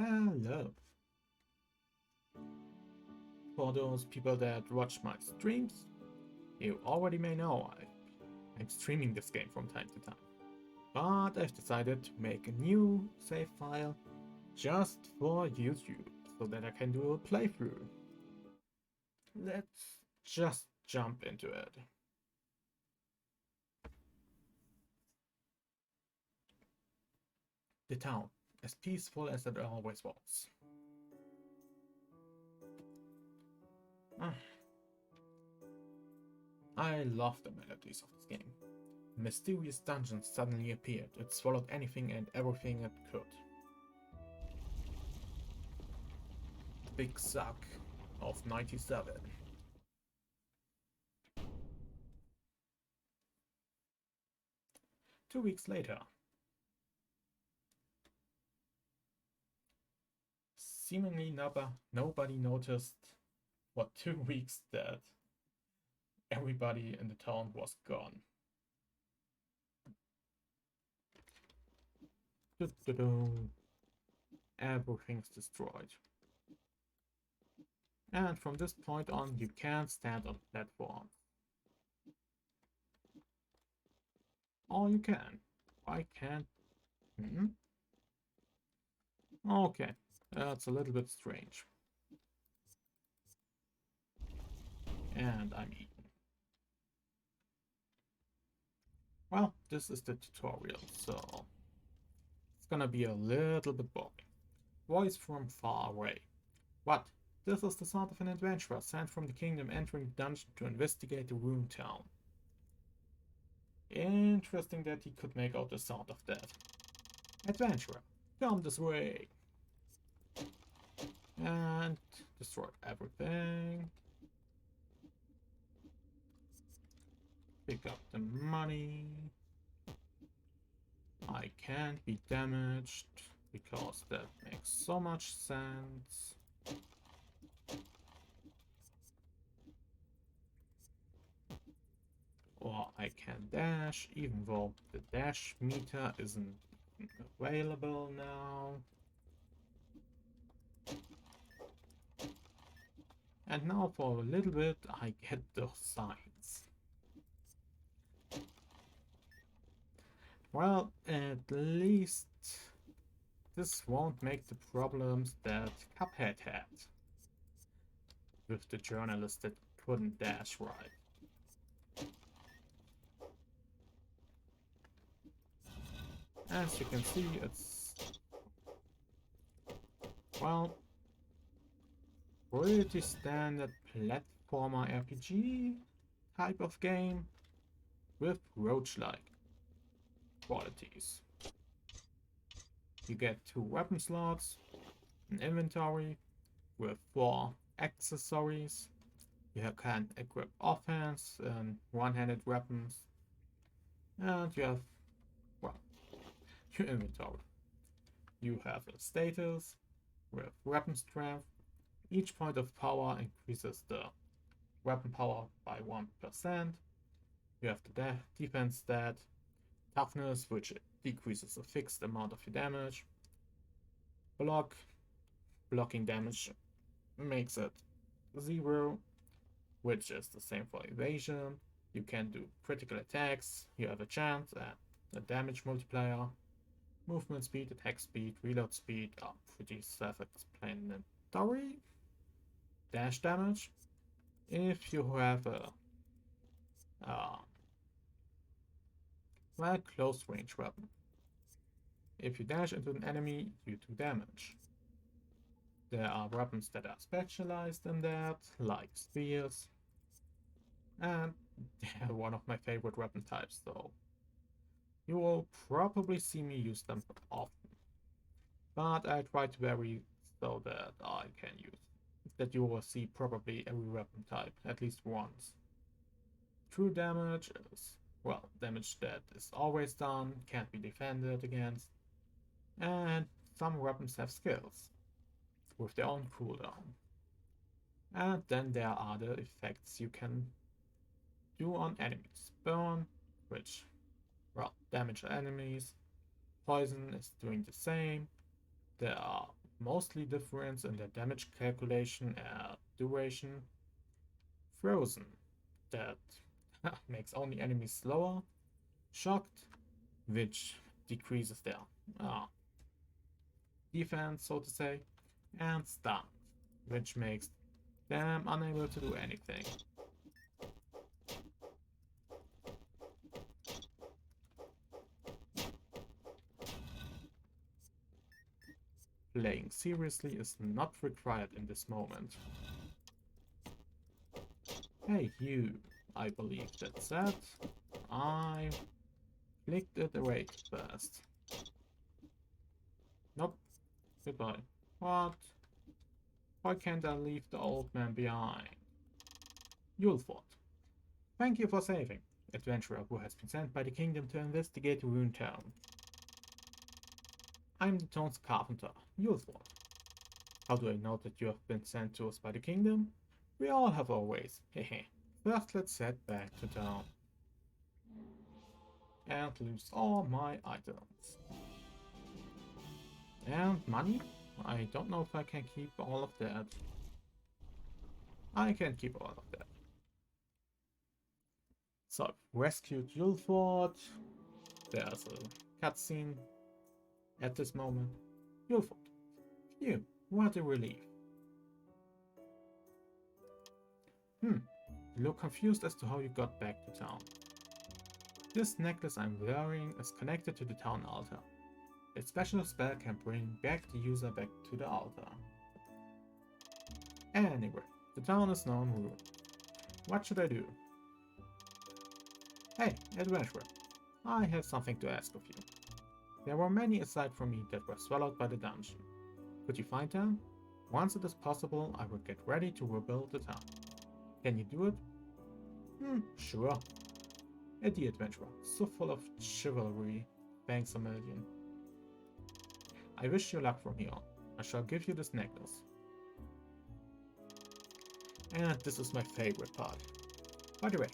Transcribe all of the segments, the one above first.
Hello. For those people that watch my streams, you already may know I'm streaming this game from time to time. But I've decided to make a new save file just for YouTube so that I can do a playthrough. Let's just jump into it. The town, as peaceful as it always was. I love the melodies of this game. A mysterious dungeon suddenly appeared. It swallowed anything and everything it could. Big suck of 97. Two weeks later. Seemingly nobody noticed for 2 weeks that everybody in the town was gone. Everything's destroyed. And from this point on, you can't stand on platforms. Or you can. I can't. Okay, that's a little bit strange. And I'm eaten. Well, this is the tutorial, so it's gonna be a little bit boring. Voice from far away. What? This is the sound of an adventurer sent from the kingdom entering the dungeon to investigate the ruined town. Interesting that he could make out the sound of that. Adventurer, come this way. And destroy everything. Pick up the money. I can't be damaged because that makes so much sense. Or I can dash, even though the dash meter isn't available now. And now for a little bit I get the signs. Well, at least this won't make the problems that Cuphead had with the journalist that couldn't dash right. As you can see, it's, well, pretty standard platformer RPG type of game with roguelike qualities. You get 2 weapon slots, an inventory with 4 accessories. You can equip offense and one-handed weapons, and you have, well, your inventory. You have a status with weapon strength. Each point of power increases the weapon power by 1%. You have the defense stat, toughness, which decreases a fixed amount of your damage. Blocking damage makes it 0, which is the same for evasion. You can do critical attacks, you have a chance, and a damage multiplier. Movement speed, attack speed, reload speed are pretty self-explanatory. Dash damage. If you have a well, close range weapon. If you dash into an enemy, you do damage. There are weapons that are specialized in that, like spears. And they're one of my favorite weapon types, so you will probably see me use them often. But I try to vary so that I can use that you will see probably every weapon type at least once. True damage is, well, damage that is always done, can't be defended against, and some weapons have skills with their own cooldown. And then there are other effects you can do on enemies. Burn, which, well, damage enemies. Poison is doing the same. There are mostly difference in their damage calculation and duration. Frozen, that makes only enemies slower. Shocked, which decreases their uh, defense, so to say. And stunned, which makes them unable to do anything. Playing seriously is not required in this moment. Hey you, I believe that's that. I clicked it away first. Nope, goodbye. What? Why can't I leave the old man behind? Yulford. Thank you for saving. Adventurer who has been sent by the kingdom to investigate Rune Town. I'm the town's carpenter, Yulford. How do I know that you have been sent to us by the kingdom? We all have our ways, hehe. First let's head back to town. And lose all my items. And money? I don't know if I can keep all of that. I can keep all of that. So, rescued Yulford. There's a cutscene at this moment. Yulford. Phew, what a relief. You look confused as to how you got back to town. This necklace I'm wearing is connected to the town altar. A special spell can bring back the user back to the altar. Anyway, the town is now in ruin. What should I do? Hey, adventurer, I have something to ask of you. There were many aside from me that were swallowed by the dungeon. Could you find them? Once it is possible, I will get ready to rebuild the town. Can you do it? Sure. Eddie adventurer, so full of chivalry. Thanks a million. I wish you luck from here on. I shall give you this necklace. And this is my favorite part. By the way,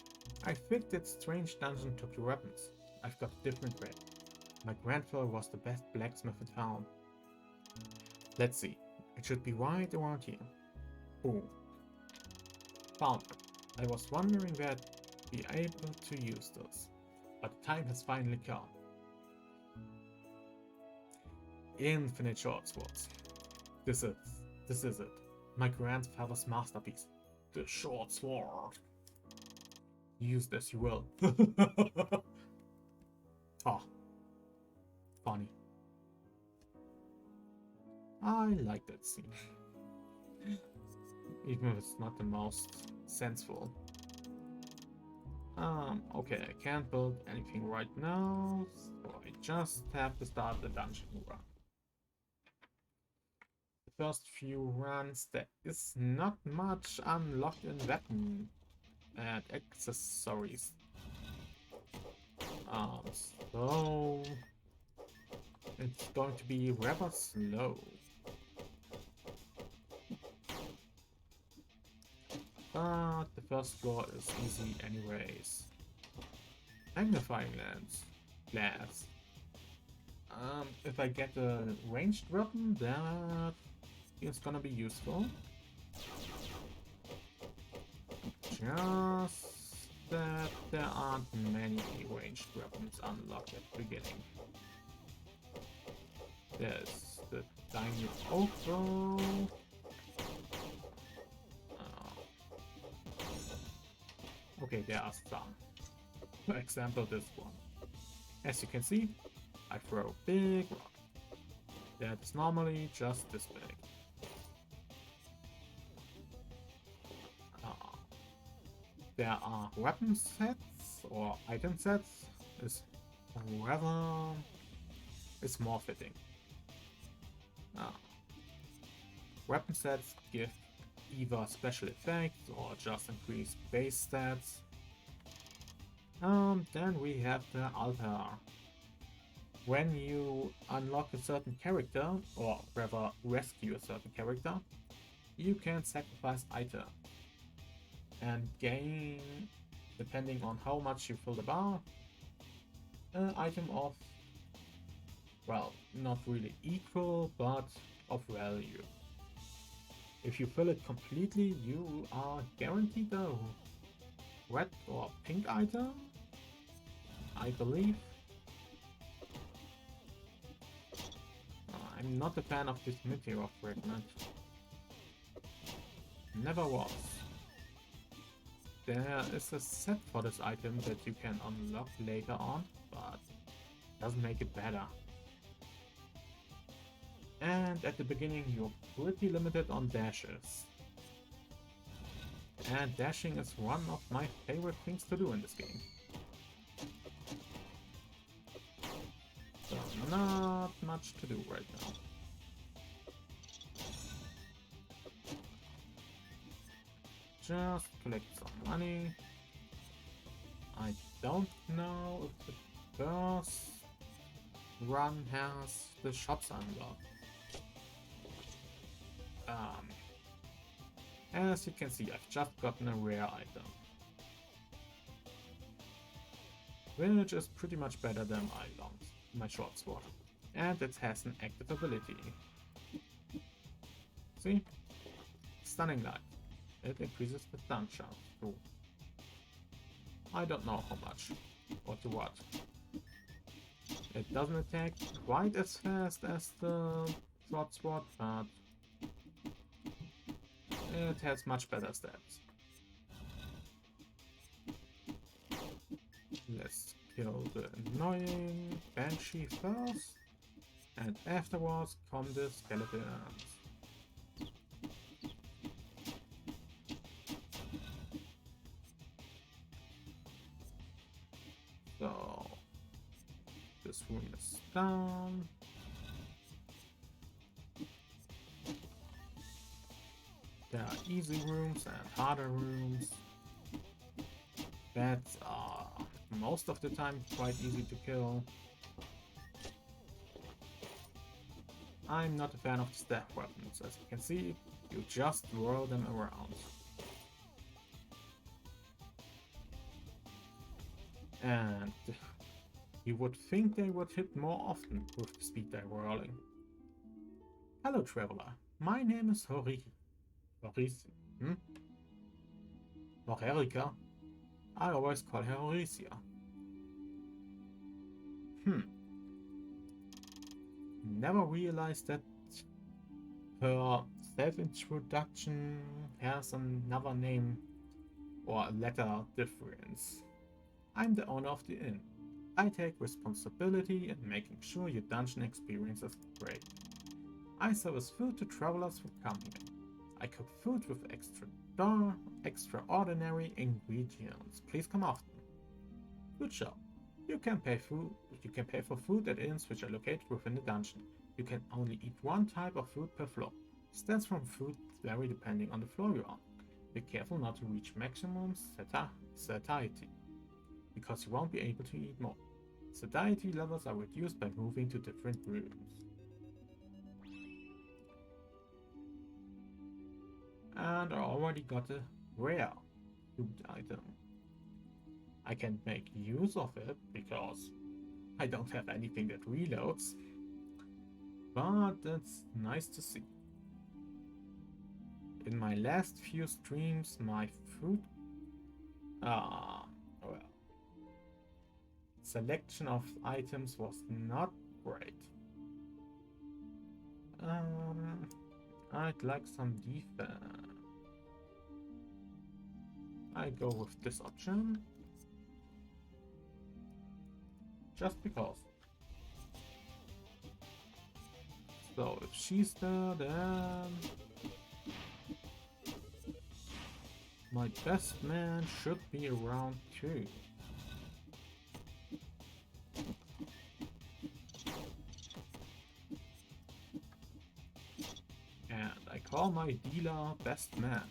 I think that strange dungeon took your weapons. I've got a different way. My grandfather was the best blacksmith in town. Let's see. It should be right around here. Boom. Found it. I was wondering where I'd be able to use this, but the time has finally come. Infinite short swords. This is it. My grandfather's masterpiece. The short sword. Used as you will. Ah, funny. I like that scene. Even if it's not the most sensible. Okay, I can't build anything right now, so I just have to start the dungeon run. The first few runs, there is not much unlocked in weapon and accessories. So it's going to be rather slow. But the first floor is easy anyways. Magnifying lens. Glass. If I get a ranged weapon, that is gonna be useful. Just that there aren't many ranged weapons unlocked at the beginning. There's the tiny oak bow. Okay, there are some. For example, this one. As you can see, I throw a big rock. That's normally just this big. There are weapon sets or item sets. Rather is more fitting. Weapon sets give either special effects or just increase base stats. Then we have the altar. When you unlock a certain character, or rather rescue a certain character, you can sacrifice item and gain, depending on how much you fill the bar, an item of well, not really equal, but of value. If you fill it completely, you are guaranteed a red or pink item, I believe. I'm not a fan of this meteor fragment. Never was. There is a set for this item that you can unlock later on, but doesn't make it better. And at the beginning you're pretty limited on dashes. And dashing is one of my favorite things to do in this game. So not much to do right now. Just collect some money. I don't know if the first run has the shops unlocked. As you can see, I've just gotten a rare item, which is pretty much better than my short sword, and it has an active ability. See? Stunning Light. It increases the stun chance too. I don't know how much or to what. It doesn't attack quite as fast as the short sword, but it has much better stats. Let's kill the annoying Banshee first, and afterwards come the skeletons. So, this room is down. There are easy rooms and harder rooms. Bats are most of the time quite easy to kill. I'm not a fan of the staff weapons. As you can see, you just whirl them around. And you would think they would hit more often with the speed they're whirling. Hello, traveler. My name is Horiki. Horisi. Or Erika. I always call her Horisia. Never realized that her self-introduction has another name or a letter difference. I'm the owner of the inn. I take responsibility in making sure your dungeon experience is great. I service food to travelers who come here. I cook food with extraordinary ingredients. Please come often. Good show. You can pay for food at inns which are located within the dungeon. You can only eat one type of food per floor. Stats from food vary depending on the floor you're on. Be careful not to reach maximum satiety, because you won't be able to eat more. Satiety levels are reduced by moving to different rooms. And I already got a rare food item. I can make use of it because I don't have anything that reloads, but that's nice to see. In my last few streams, my food selection of items was not great. I'd like some defense. I go with this option. Just because. So if she's there, then my best man should be around too. And I call my dealer best man.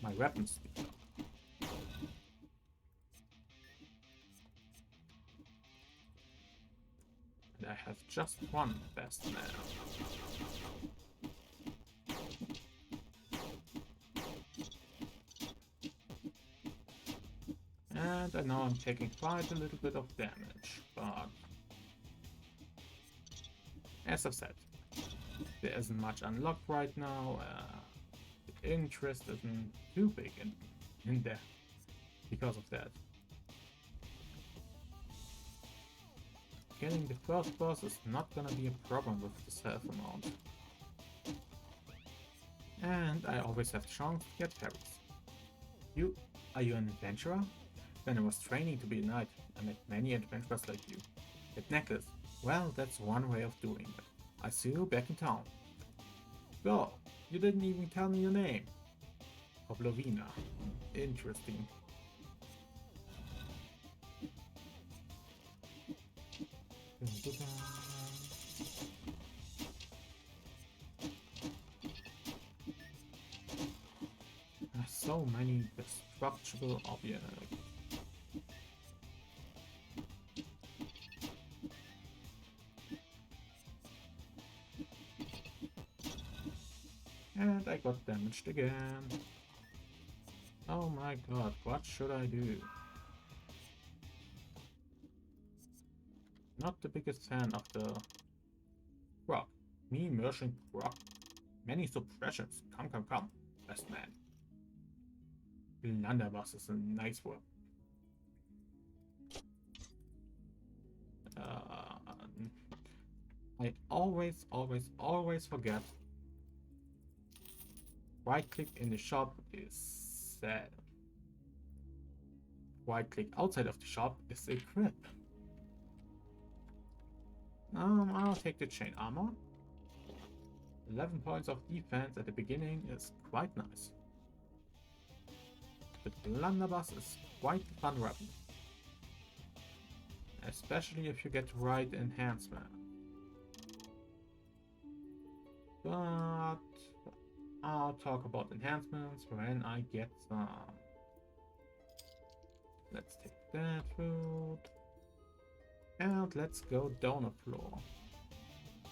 My weapons dealer. And I have just one best man. And I know I'm taking quite a little bit of damage, but As I've said, there isn't much unlocked right now. The interest isn't too big in there because of that. Getting the first boss is not gonna be a problem with the self amount. And I always have the chance to get fairies. Are you an adventurer? When I was training to be a knight, I met many adventurers like you. That necklace, well, that's one way of doing it. I see you back in town. Go, you didn't even tell me your name. Oblovina. Interesting. There's so many destructible objects. And I got damaged again. Oh my god, what should I do? Not the biggest fan of the rock. Me merchant rock. Many suppressions. Come. Best man. Blunderbuss is a nice word. I always forget. Right click in the shop is sad. Right click outside of the shop is equip. I'll take the chain armor. 11 points of defense at the beginning is quite nice. The blunderbuss is quite a fun weapon. Especially if you get the right enhancement. But I'll talk about enhancements when I get some. Let's take that food. And let's go down a floor.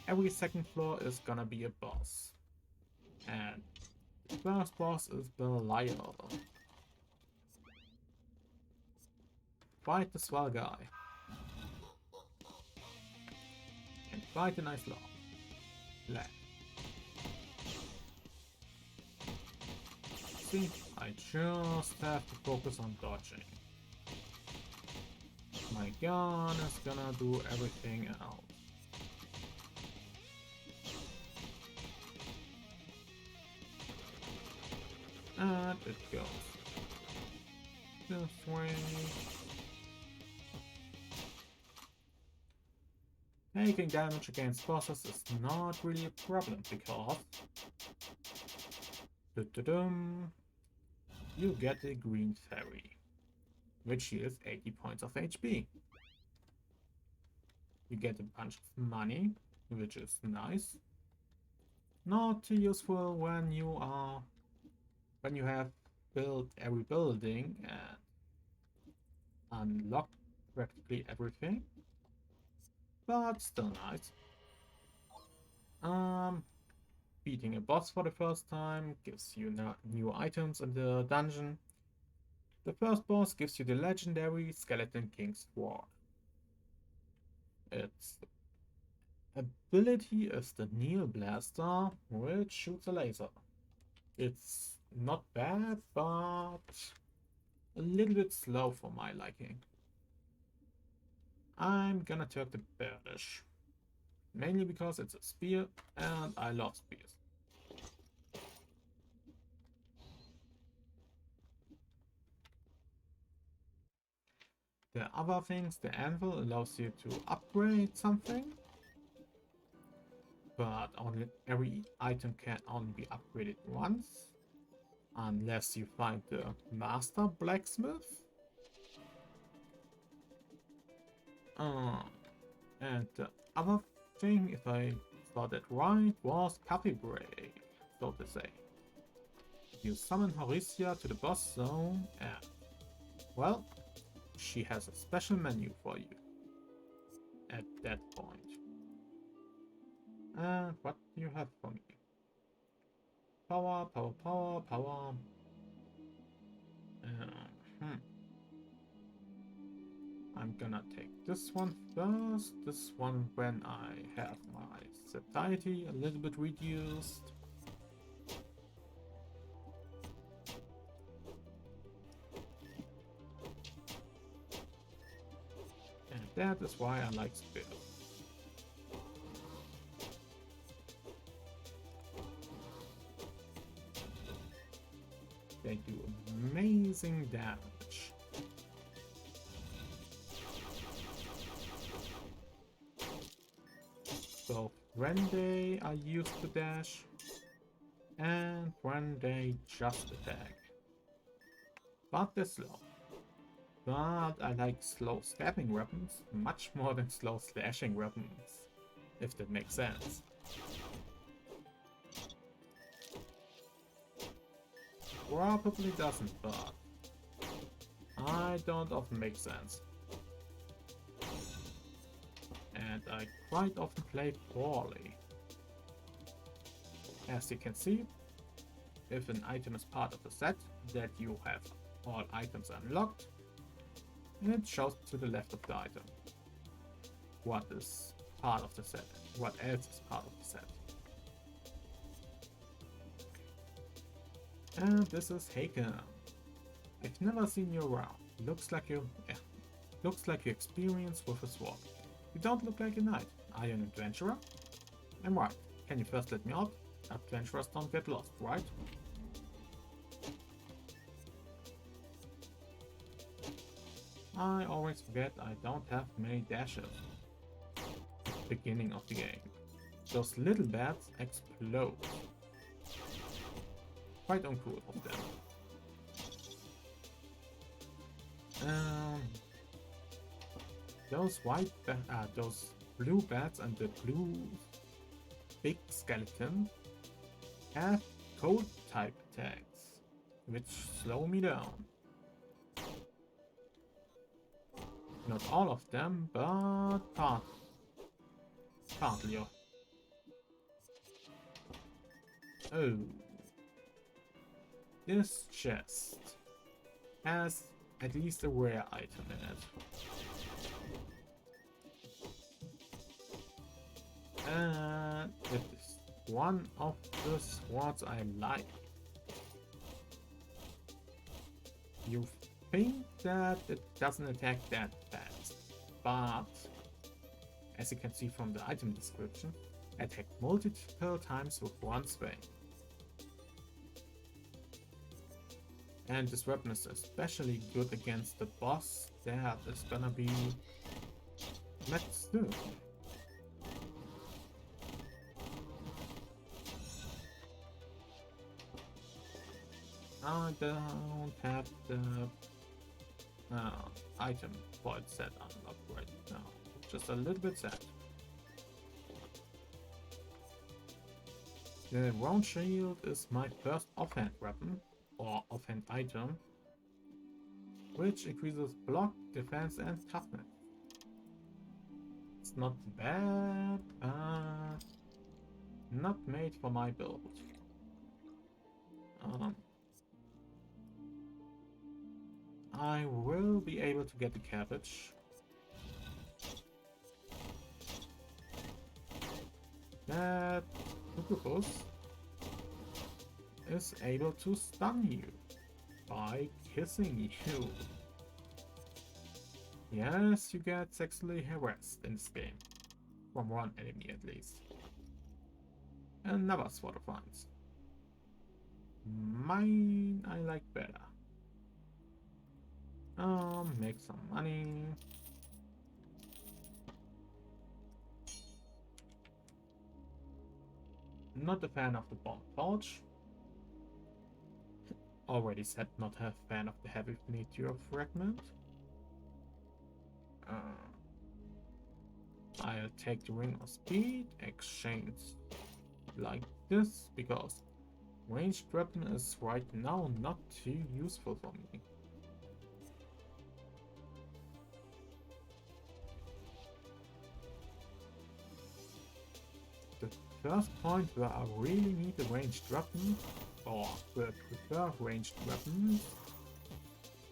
Every second floor is gonna be a boss. And the first boss is Belial. Quite the swell guy. And quite a nice lad. See, I just have to focus on dodging. My gun is gonna do everything else. And it goes this way. Taking damage against bosses is not really a problem because you get a green fairy, which heals 80 points of HP. You get a bunch of money, which is nice. Not too useful when you have built every building and unlocked practically everything, but still nice. Beating a boss for the first time gives you new items in the dungeon. The first boss gives you the legendary Skeleton King's Sword. Its ability is the Needle Blaster, which shoots a laser. It's not bad, but a little bit slow for my liking. I'm gonna take the Beardish. Mainly because it's a spear, and I love spears. The other things, the anvil allows you to upgrade something, but only every item can only be upgraded once, unless you find the master blacksmith. And the other thing, if I saw that right, was coffee break, so to say. You summon Horatia to the boss zone and, well, she has a special menu for you at that point. And what do you have for me? Power. I'm gonna take this one first. This one when I have my satiety a little bit reduced. And that is why I like Spill. They do amazing damage. So when they are used to dash and when they just attack. But they're slow. But I like slow stabbing weapons much more than slow slashing weapons, if that makes sense. Probably doesn't, but I don't often make sense. And I quite often play poorly. As you can see, if an item is part of the set, that you have all items unlocked, it shows to the left of the item what is part of the set, what else is part of the set. And this is Haken. I've never seen you around. Looks like you experience with a sword. You don't look like a knight. Are you an adventurer? I'm right. Can you first let me out? Adventurers don't get lost, right? I always forget I don't have many dashes at the beginning of the game. Those little bats explode. Quite uncool of them. Those blue bats and the blue big skeleton have cold type attacks, which slow me down. Not all of them, but partly. Oh. This chest has at least a rare item in it. And it is one of the swords I like. You think that it doesn't attack that fast, but as you can see from the item description, attack multiple times with one swing. And this weapon is especially good against the boss that is gonna be met soon. I don't have the item point set unlocked right now. Just a little bit sad. The round shield is my first offhand weapon, or offhand item, which increases block, defense, and toughness. It's not bad, but not made for my build. I will be able to get the cabbage. That octopus is able to stun you by kissing you. Yes, you get sexually harassed in this game. From one enemy at least. Another sword of vines. Mine I like better. Make some money. Not a fan of the bomb pouch. Already said not a fan of the heavy meteor fragment. I'll take the ring of speed, exchange like this, because ranged weapon is right now not too useful for me. The first point where I really need a ranged weapon, or will prefer ranged weapons,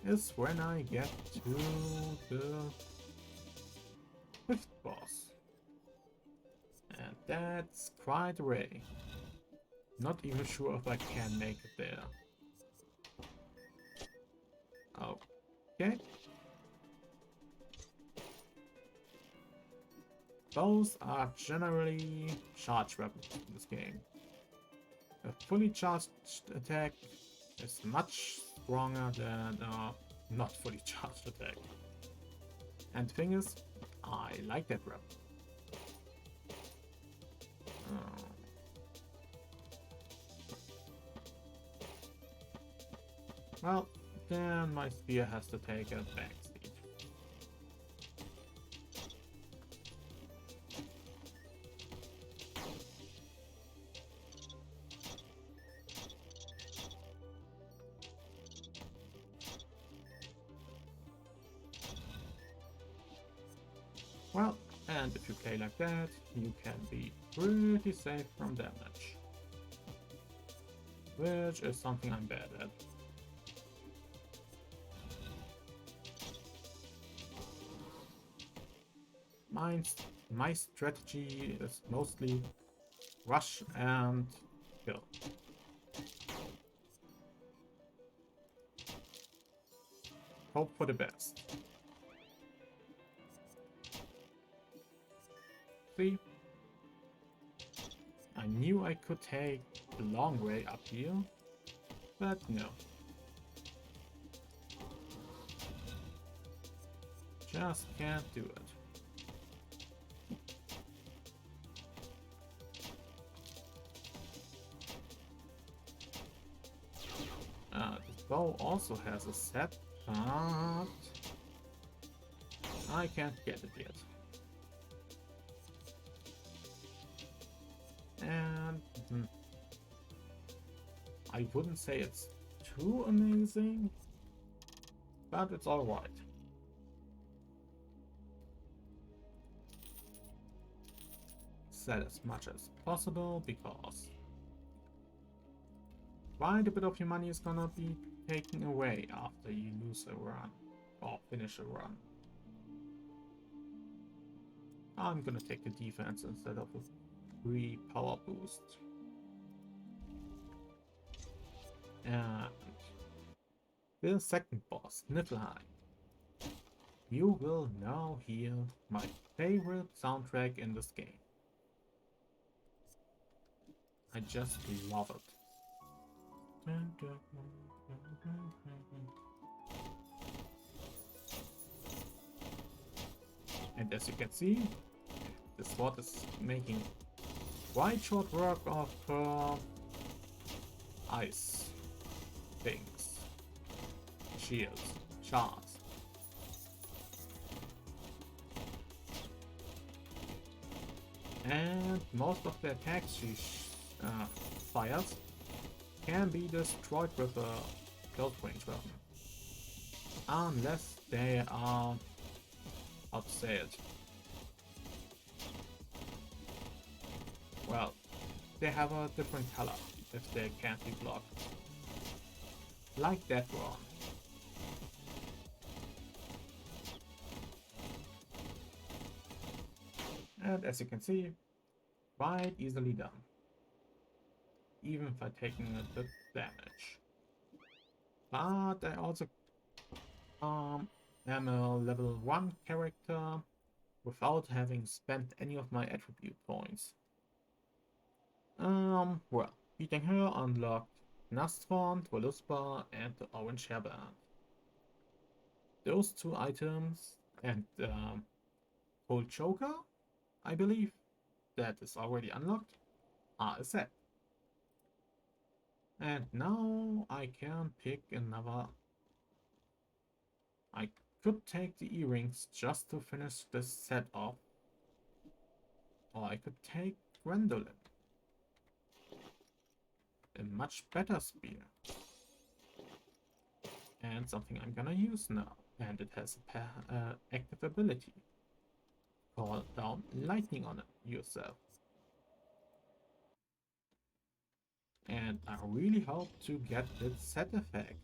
is when I get to the fifth boss. And that's quite rare. Not even sure if I can make it there. Okay. Those are generally charged weapons in this game. A fully charged attack is much stronger than a not fully charged attack. And the thing is, I like that weapon. Well, then my spear has to take a backseat. Well, and if you play like that, you can be pretty safe from damage. Which is something I'm bad at. My strategy is mostly rush and kill. Hope for the best. See? I knew I could take the long way up here, but no. Just can't do it. This bow also has a set, but I can't get it yet. And I wouldn't say it's too amazing, but it's alright. Set as much as possible because quite a bit of your money is gonna be taken away after you lose a run or finish a run. I'm gonna take the defense instead of a free power boost. And the second boss, Niflheim. You will now hear my favorite soundtrack in this game. I just love it. And as you can see, the sword is making quite short work of ice things, shields, shards. And most of the attacks she fires can be destroyed with a close range weapon. Unless they are, how to say it, well, they have a different color if they can't be blocked. Like that one. And as you can see, quite easily done. Even if I'm taking a bit damage. But I also am a level 1 character without having spent any of my attribute points. Well, beating her unlocked Nastron, Voluspa, and the Orange Hairband. Those two items and Cold Choker, I believe, that is already unlocked, are a set. And now I can pick another. I could take the earrings just to finish this set off. Or I could take Gwendolyn. A much better spear. And something I'm gonna use now. And it has a active ability. Call down lightning on it yourself. And I really hope to get this set effect.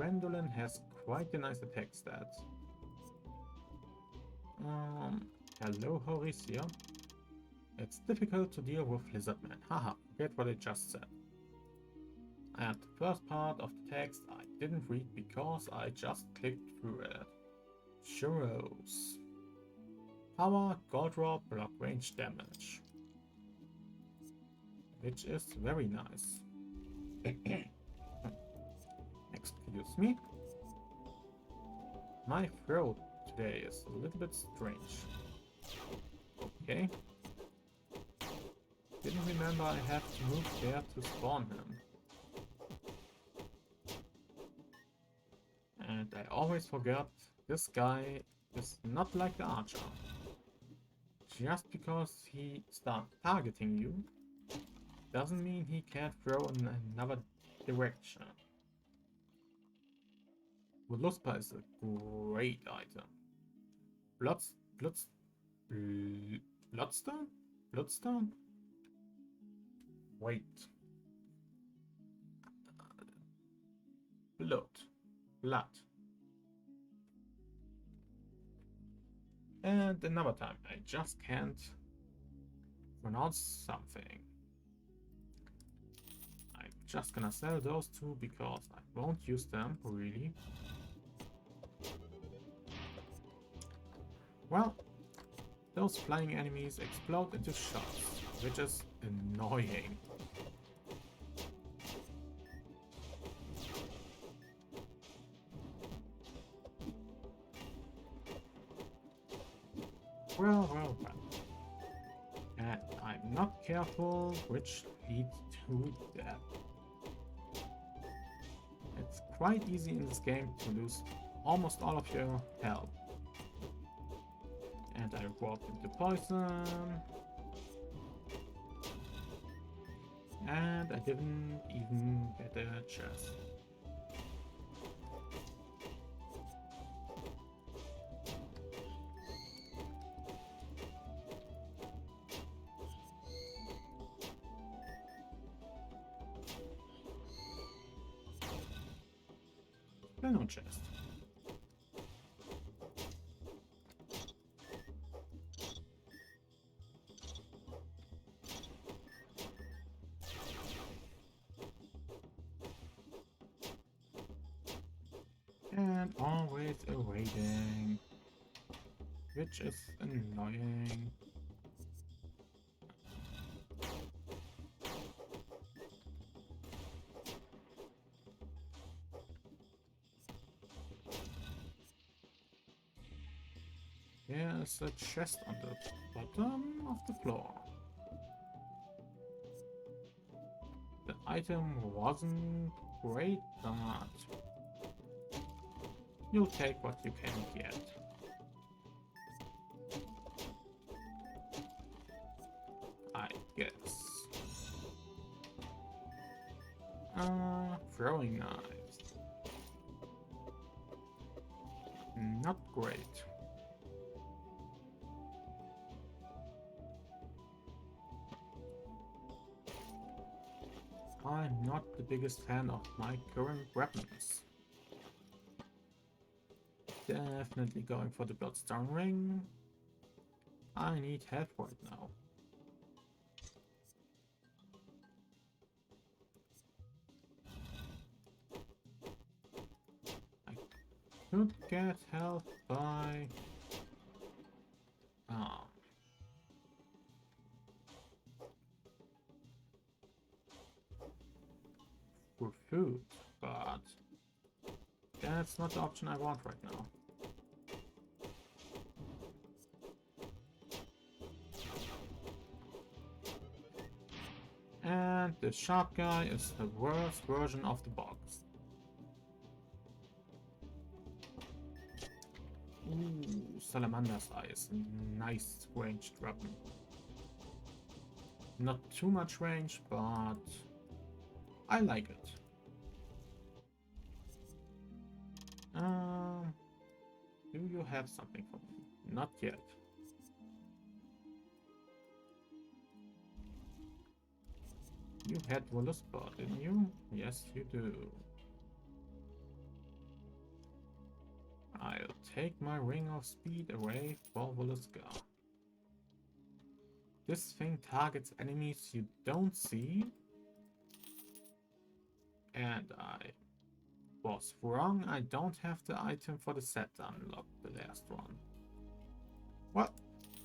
Gwendolyn has quite a nice attack stat. Hello, Horatio. It's difficult to deal with Lizardmen. Haha, forget what I just said. And the first part of the text I didn't read because I just clicked through it. Churros. Power, gold drop, block range damage. Which is very nice. Excuse me. My throat today is a little bit strange. Okay. Didn't remember I have to move there to spawn him. And I always forget this guy is not like the archer. Just because he starts targeting you doesn't mean he can't throw in another direction. Voluspa is a great item. Bloodstone? Bloodstone? Wait. Blood. And another time, I just can't pronounce something. I'm just gonna sell those two because I won't use them, really. Well, those flying enemies explode into shots, which is annoying. Well. And I'm not careful, which leads to death. It's quite easy in this game to lose almost all of your health. And I walked into poison. And I didn't even get a chest. No chest. And always evading, which is annoying. There's a chest on the bottom of the floor. The item wasn't great, but you'll take what you can get. I guess. Throwing knives. Not great. I'm not the biggest fan of my current weapons. Definitely going for the Bloodstone ring. I need help right now. I could get help by... for food, but that's not the option I want right now. And the shark guy is the worst version of the box. Ooh, Salamander's Eye is a nice ranged weapon. Not too much range, but I like it. Do you have something for me? Not yet. You had Voluspa, didn't you? Yes, you do. take my ring of speed away for Voliska. This thing targets enemies you don't see. And I was wrong. I don't have the item for the set unlocked, the last one. Well,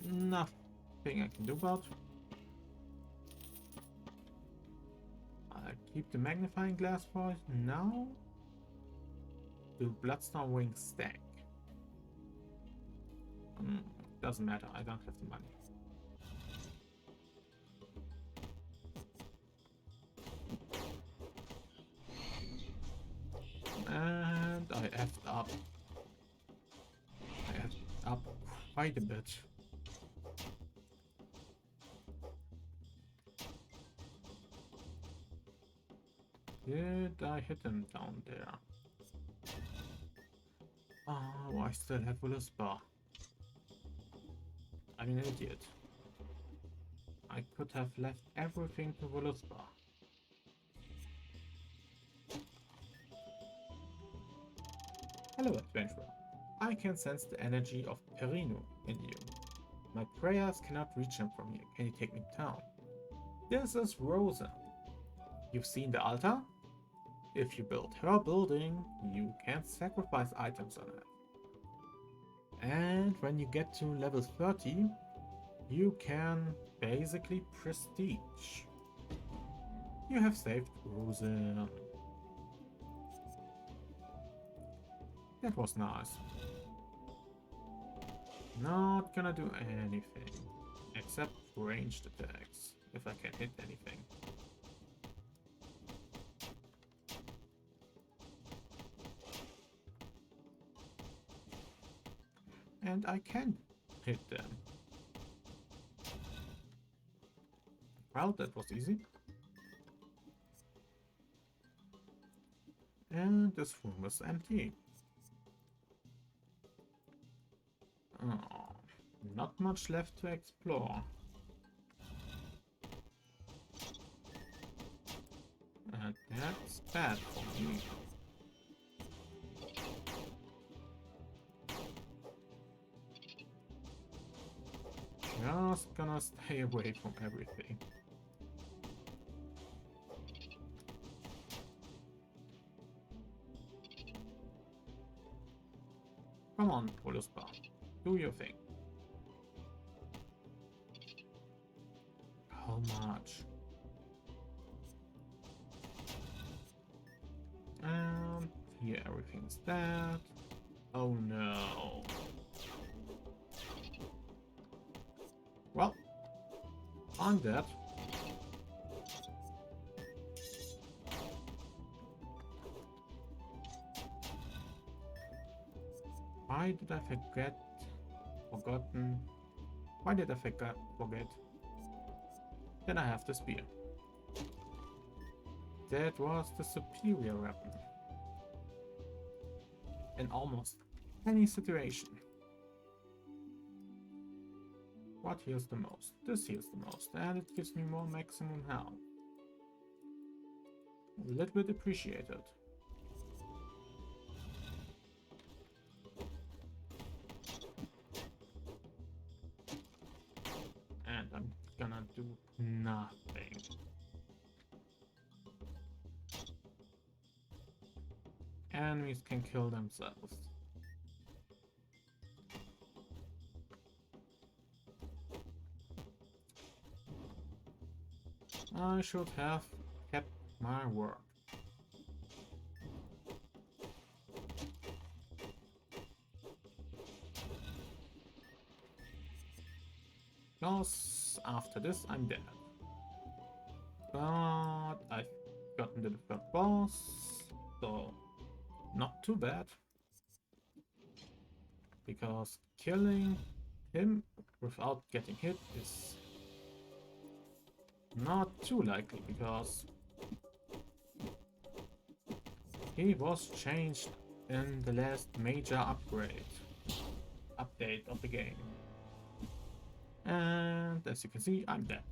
nothing I can do about. I keep the magnifying glass for now. Do Bloodstone wings stack? Doesn't matter, I don't have the money. And I effed up. I effed up quite a bit. Did I hit him down there? Oh, I still have Willisbar. I'm an idiot. I could have left everything to Willisbar. Hello, adventurer. I can sense the energy of Perino in you. My prayers cannot reach him from here. Can you take me to town? This is Rosa. You've seen the altar? If you build her building, you can sacrifice items on it. And when you get to level 30, you can basically prestige. You have saved Rosa. That was nice. Not gonna do anything except ranged attacks if I can hit anything. And I can hit them. Well, that was easy. And this room is empty. Oh, not much left to explore. And that's bad for me. Just gonna stay away from everything. Come on, Poluspa. Do your thing. How much? Here everything's dead. Oh no. Well, I'm dead. Why did I forgotten? Why did I forget? Then I have the spear. That was the superior weapon. In almost any situation. What heals the most? This heals the most, and it gives me more maximum health. A little bit appreciated. And I'm gonna do nothing. Enemies can kill themselves. I should have kept my word. Because after this I'm dead. But I've gotten to the third boss, so not too bad. Because killing him without getting hit is not too likely, because he was changed in the last major update of the game. And as you can see, I'm dead.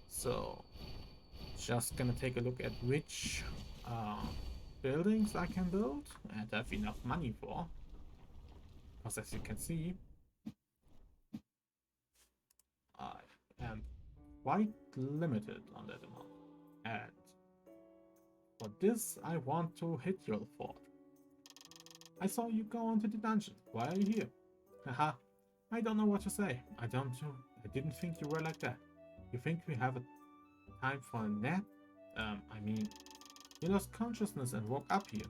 So, just gonna take a look at which buildings I can build and have enough money for. Because as you can see, I am quite limited on that amount. And for this, I want to hit your fort. I saw you go into the dungeon. Why are you here? Haha, I don't know what to say. I didn't think you were like that. You think we have a time for a nap? I mean, you lost consciousness and woke up here.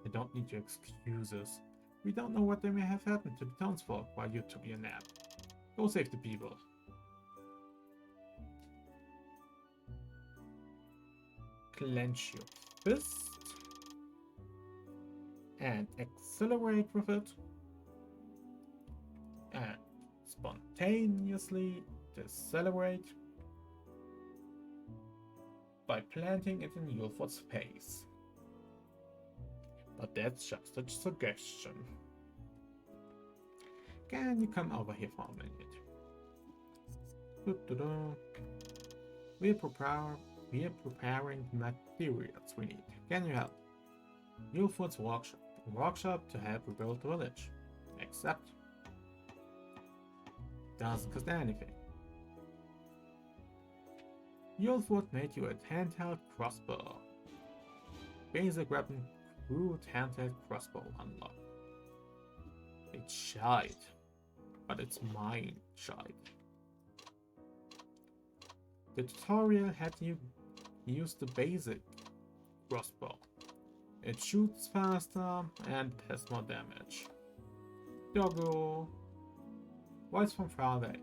I don't need your excuses. We don't know what may have happened to the townsfolk while you took your nap. Go save the people. Clench your fist and accelerate with it, and spontaneously decelerate by planting it in Yulford's face. But that's just a suggestion. Can you come over here for a minute? We're preparing the materials we need. Can you help? Yulford's workshop to help rebuild the village. Except doesn't cost anything. Yulford made you a handheld crossbow. Basic weapon, crude handheld crossbow unlocked. It's shite, but it's mine shite. The tutorial had you use the basic crossbow. It shoots faster and has more damage. Doggo. Voice from far away.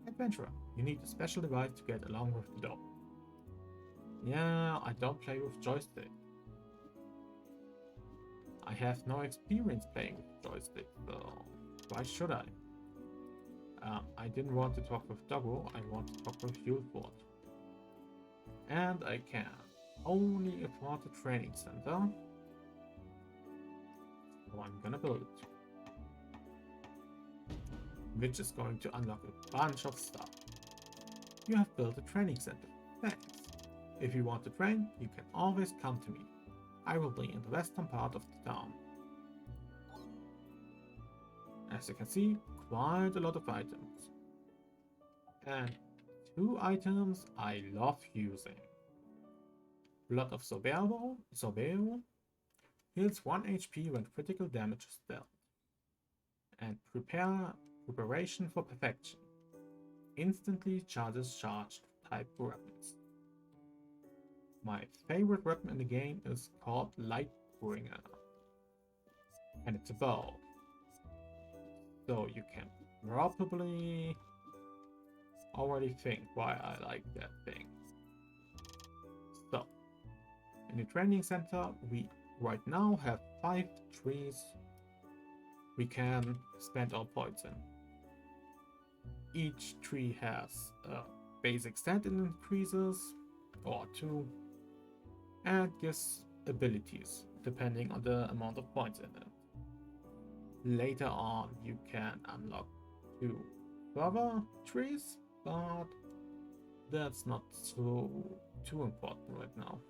Adventurer, you need a special device to get along with the dog. Yeah, I don't play with joystick. I have no experience playing with joystick, so why should I? I didn't want to talk with Doggo, I want to talk with Yulford. And I can only afford a training center. So I'm gonna build it. Which is going to unlock a bunch of stuff. You have built a training center. Thanks. If you want to train, you can always come to me. I will be in the western part of the town. As you can see, quite a lot of items. And 2 items I love using. Blood of Sobeo heals 1 HP when critical damage is dealt. And Preparation for Perfection instantly charges charged type weapons. My favorite weapon in the game is called Lightbringer, and it's a bow. So you can probably already think why I like that thing. So, in the training center, we right now have 5 trees we can spend our points in. Each tree has a basic stat increases, or 2, and gives abilities depending on the amount of points in it. Later on, you can unlock 2 further trees, but that's not too important right now.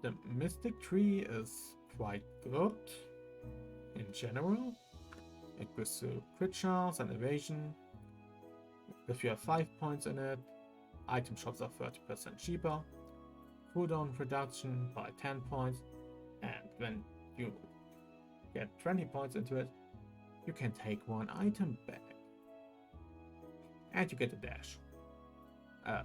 The Mystic Tree is quite good in general. It gives you crit chance and evasion. If you have 5 points in it, item shops are 30% cheaper. Cooldown reduction by 10 points. And when you get 20 points into it, you can take 1 item back. And you get a dash.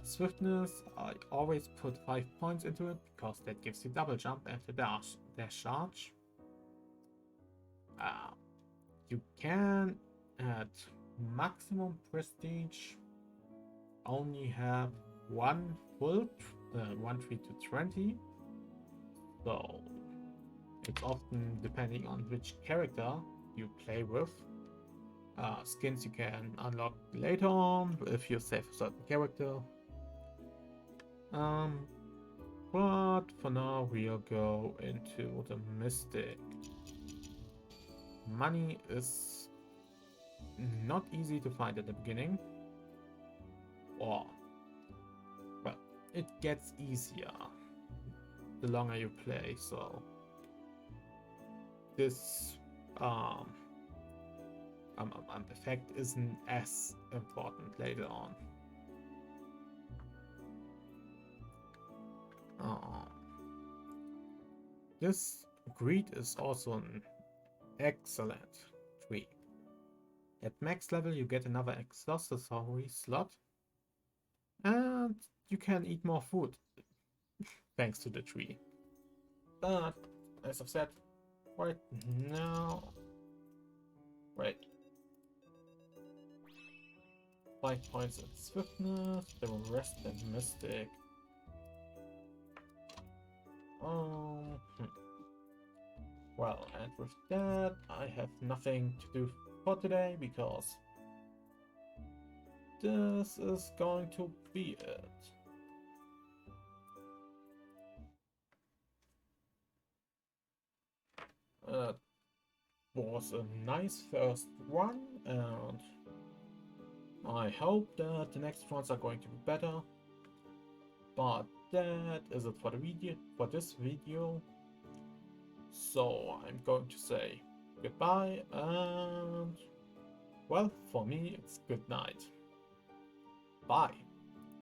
Swiftness, I always put 5 points into it because that gives you double jump and a dash charge. You can at maximum prestige only have 1 tree to 20. So it's often depending on which character you play with. Skins you can unlock later on if you save a certain character. But for now we'll go into the Mystic. Money is not easy to find at the beginning. Or, well, it gets easier the longer you play, so this effect isn't as important later on. This greed is also an excellent tree. At max level you get another accessory slot, and you can eat more food thanks to the tree. But as I've said, right now, wait, 5 points in swiftness, the rest in mystic. Well, and with that, I have nothing to do for today because this is going to be it. Was a nice first run, and I hope that the next ones are going to be better. But that is it for the video, for this video. So I'm going to say goodbye, and well, for me it's good night. Bye.